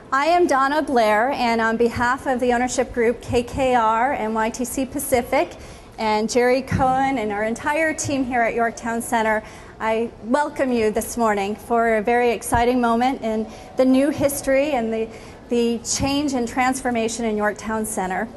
I am Donna Blair, and on behalf of the ownership group KKR and YTC Pacific and Jerry Cohen and our entire team here at Yorktown Center, I welcome you this morning for a very exciting moment in the new history and the change and transformation in Yorktown Center.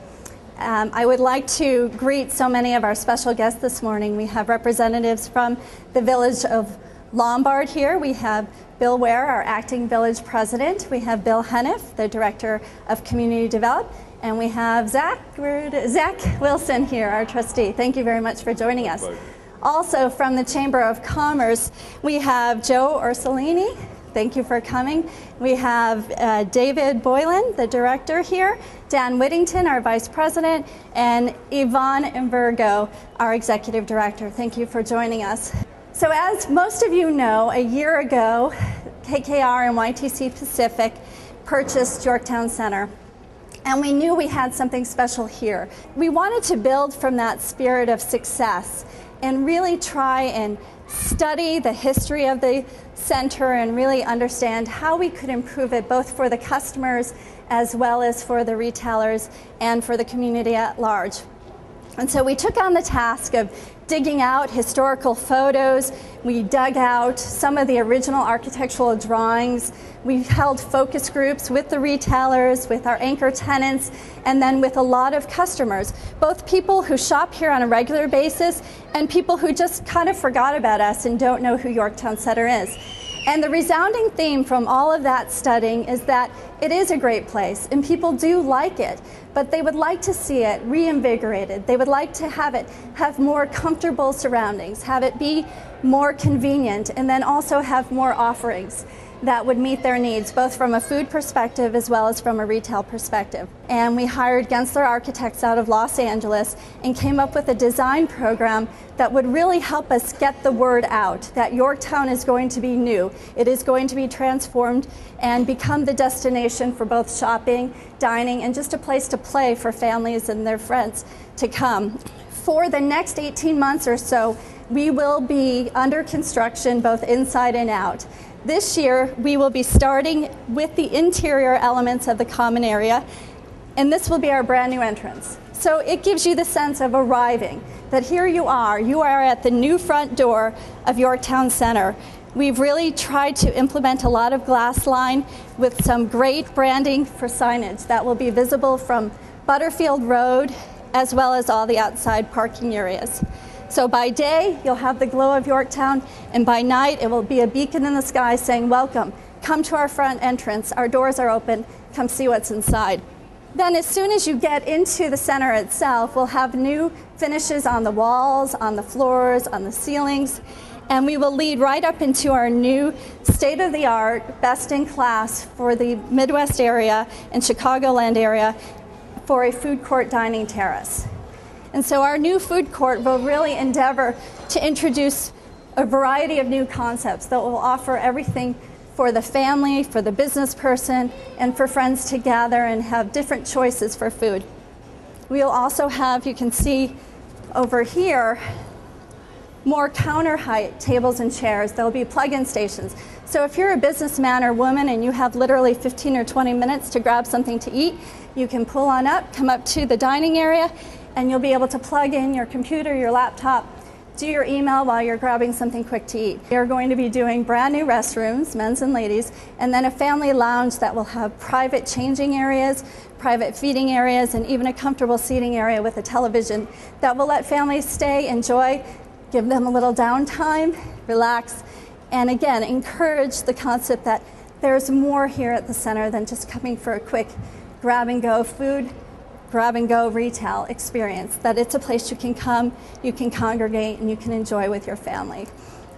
I would like to greet so many of our special guests this morning. We have representatives from the village of Lombard here. We have Bill Ware, our acting village president. We have Bill Heniff, the director of community development. And we have Zach Wilson here, our trustee. Thank you very much for joining us. Also from the Chamber of Commerce, we have Joe Ursulini. Thank you for coming. We have David Boylan, the director here, Dan Whittington, our vice president, and Yvonne Imbergo, our executive director. Thank you for joining us. So as most of you know, a year ago, KKR and YTC Pacific purchased Yorktown Center. And we knew we had something special here. We wanted to build from that spirit of success and really try and study the history of the center and really understand how we could improve it both for the customers as well as for the retailers and for the community at large. And so we took on the task of digging out historical photos. We dug out some of the original architectural drawings. We held focus groups with the retailers, with our anchor tenants, and then with a lot of customers, both people who shop here on a regular basis and people who just kind of forgot about us and don't know who Yorktown Center is. And the resounding theme from all of that studying is that it is a great place and people do like it, but they would like to see it reinvigorated. They would like to have it have more comfortable surroundings, have it be more convenient, and then also have more offerings that would meet their needs, both from a food perspective as well as from a retail perspective. And we hired Gensler Architects out of Los Angeles and came up with a design program that would really help us get the word out that Yorktown is going to be new. It is going to be transformed and become the destination for both shopping, dining, and just a place to play for families and their friends to come. For the next 18 months or so, we will be under construction both inside and out. This year, we will be starting with the interior elements of the common area, and this will be our brand new entrance. So it gives you the sense of arriving, that here you are at the new front door of Yorktown Center. We've really tried to implement a lot of glass line with some great branding for signage that will be visible from Butterfield Road as well as all the outside parking areas. So by day, you'll have the glow of Yorktown, and by night, it will be a beacon in the sky saying, welcome, come to our front entrance, our doors are open, come see what's inside. Then as soon as you get into the center itself, we'll have new finishes on the walls, on the floors, on the ceilings, and we will lead right up into our new state-of-the-art, best-in-class for the Midwest area and Chicagoland area for a food court dining terrace. And so our new food court will really endeavor to introduce a variety of new concepts that will offer everything for the family, for the business person, and for friends to gather and have different choices for food. We'll also have, you can see over here, more counter height tables and chairs. There'll be plug-in stations. So if you're a businessman or woman and you have literally 15 or 20 minutes to grab something to eat, you can pull on up, come up to the dining area, and you'll be able to plug in your computer, your laptop, do your email while you're grabbing something quick to eat. We're going to be doing brand new restrooms, men's and ladies, and then a family lounge that will have private changing areas, private feeding areas, and even a comfortable seating area with a television that will let families stay, enjoy, give them a little downtime, relax, and again, encourage the concept that there's more here at the center than just coming for a quick grab-and-go food, grab-and-go retail experience, that it's a place you can come, you can congregate, and you can enjoy with your family.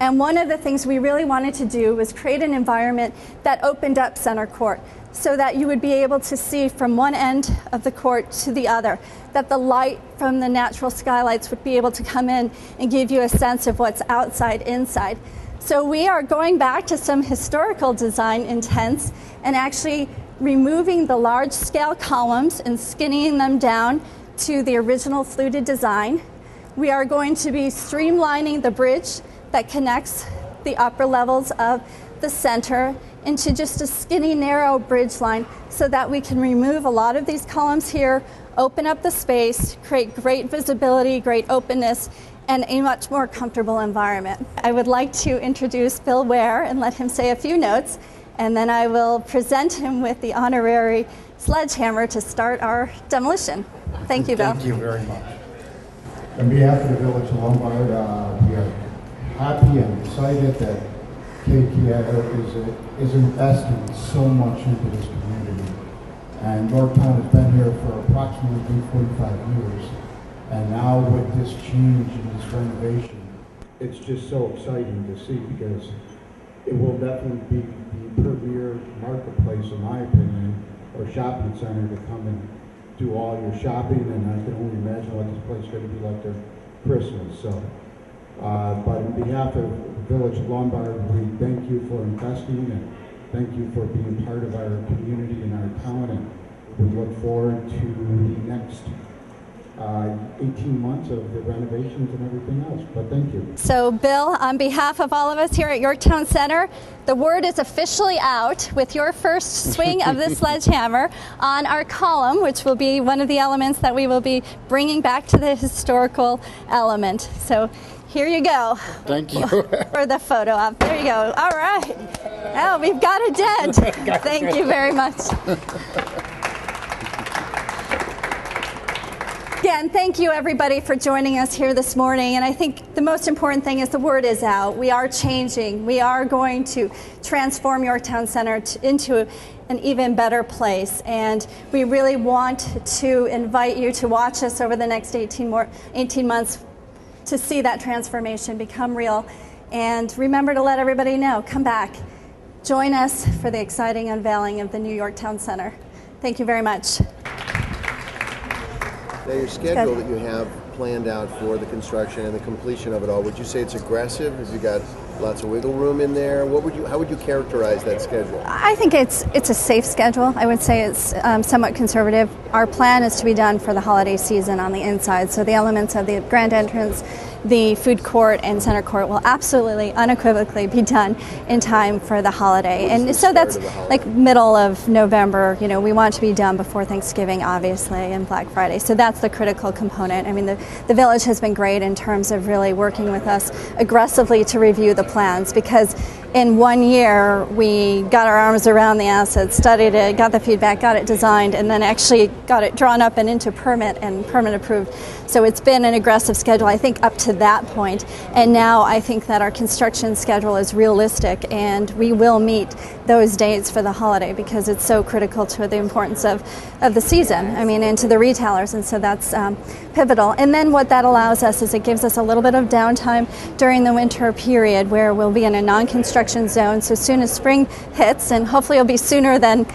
And one of the things we really wanted to do was create an environment that opened up center court so that you would be able to see from one end of the court to the other, that the light from the natural skylights would be able to come in and give you a sense of what's outside, inside. So we are going back to some historical design intents and actually removing the large-scale columns and skinning them down to the original fluted design. We are going to be streamlining the bridge that connects the upper levels of the center into just a skinny, narrow bridge line so that we can remove a lot of these columns here, open up the space, create great visibility, great openness, and a much more comfortable environment. I would like to introduce Bill Ware and let him say a few notes, and then I will present him with the honorary sledgehammer to start our demolition. Thank you, Bill. Thank you very much. On behalf of the Village of Lombard, we are happy and excited that KKR is investing so much into this community. And Yorktown has been here for approximately 45 years. And now with this change and this renovation, it's just so exciting to see, because it will definitely be the premier marketplace, in my opinion, or shopping center to come and do all your shopping. And I can only imagine what this place is going to be like for Christmas. So, but on behalf of the Village of Lombard, we thank you for investing and thank you for being part of our community and our town. And we look forward to the next 18 months of the renovations and everything else, but thank you. So Bill, on behalf of all of us here at Yorktown Center, the word is officially out with your first swing of the sledgehammer on our column, which will be one of the elements that we will be bringing back to the historical element. So here you go. Thank you. For the photo op. There you go. All right. Oh, we've got a dent. Thank you very much. Again, thank you everybody for joining us here this morning. And I think the most important thing is the word is out. We are changing. We are going to transform Yorktown Center into an even better place. And we really want to invite you to watch us over the next 18 months to see that transformation become real. And remember to let everybody know, come back. Join us for the exciting unveiling of the new Yorktown Center. Thank you very much. Now, your schedule that you have planned out for the construction and the completion of it all, would you say it's aggressive? Have you got lots of wiggle room in there? How would you characterize that schedule? I think it's a safe schedule. I would say it's somewhat conservative. Our plan is to be done for the holiday season on the inside, so the elements of the grand entrance, the food court and center court will absolutely, unequivocally be done in time for the holiday. And so that's like middle of November. You know, we want to be done before Thanksgiving, obviously, and Black Friday. So that's the critical component. I mean, the village has been great in terms of really working with us aggressively to review the plans, because in 1 year we got our arms around the asset, studied it, got the feedback, got it designed, and then actually got it drawn up and into permit and permit approved. So it's been an aggressive schedule, I think, up to that point. And now I think that our construction schedule is realistic, and we will meet those dates for the holiday because it's so critical to the importance of the season, I mean, and to the retailers. And so that's pivotal. And then what that allows us is it gives us a little bit of downtime during the winter period where we'll be in a non-construction zone. So soon as spring hits, and hopefully it'll be sooner than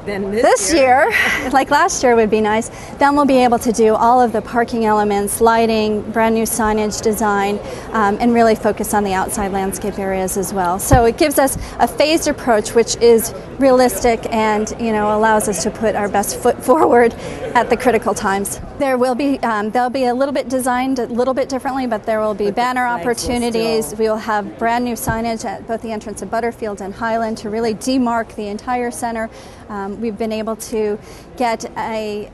this year, like last year would be nice, then we'll be able to do all of the parking elements, lighting, brand new signage design, and really focus on the outside landscape areas as well. So it gives us a phased approach which is realistic and, you know, allows us to put our best foot forward at the critical times. There will be, they'll be a little bit designed a little bit differently, but there will be banner opportunities. We will have brand new signage at both the entrance of Butterfield and Highland to really demarc the entire center. We've been able to get a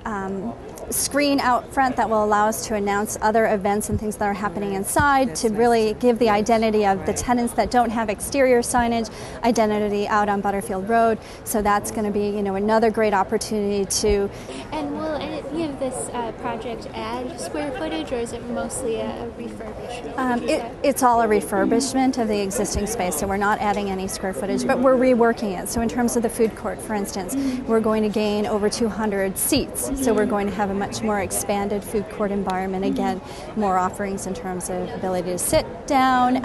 screen out front that will allow us to announce other events and things that are happening inside, to really give the identity of the tenants that don't have exterior signage, identity out on Butterfield Road. So that's going to be, you know, another great opportunity to. And will any of this project add square footage, or is it mostly a refurbishment? It's all a refurbishment of the existing space, so we're not adding any square footage, but we're reworking it. So in terms of the food court, for instance, we're going to gain over 200 seats. So we're going to have a much more expanded food court environment. Again, more offerings in terms of ability to sit down,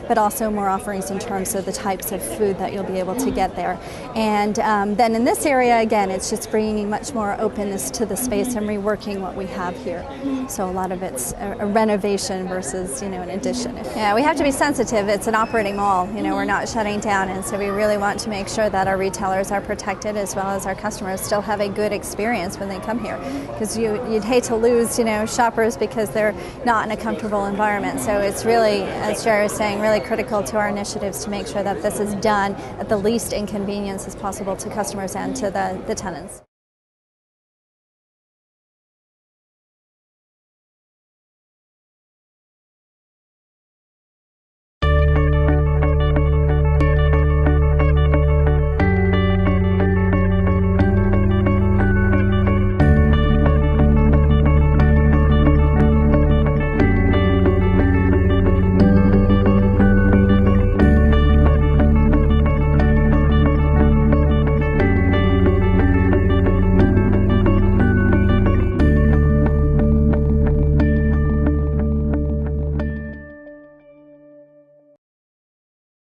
but also more offerings in terms of the types of food that you'll be able to get there. And then in this area, again, it's just bringing much more openness to the space and reworking what what we have here. So a lot of it's a renovation versus, an addition. Yeah, we have to be sensitive. It's an operating mall. We're not shutting down, and so we really want to make sure that our retailers are protected as well as our customers still have a good experience when they come here. Because you'd hate to lose, shoppers because they're not in a comfortable environment. So it's really, as Jerry was saying, really critical to our initiatives to make sure that this is done at the least inconvenience as possible to customers and to the tenants.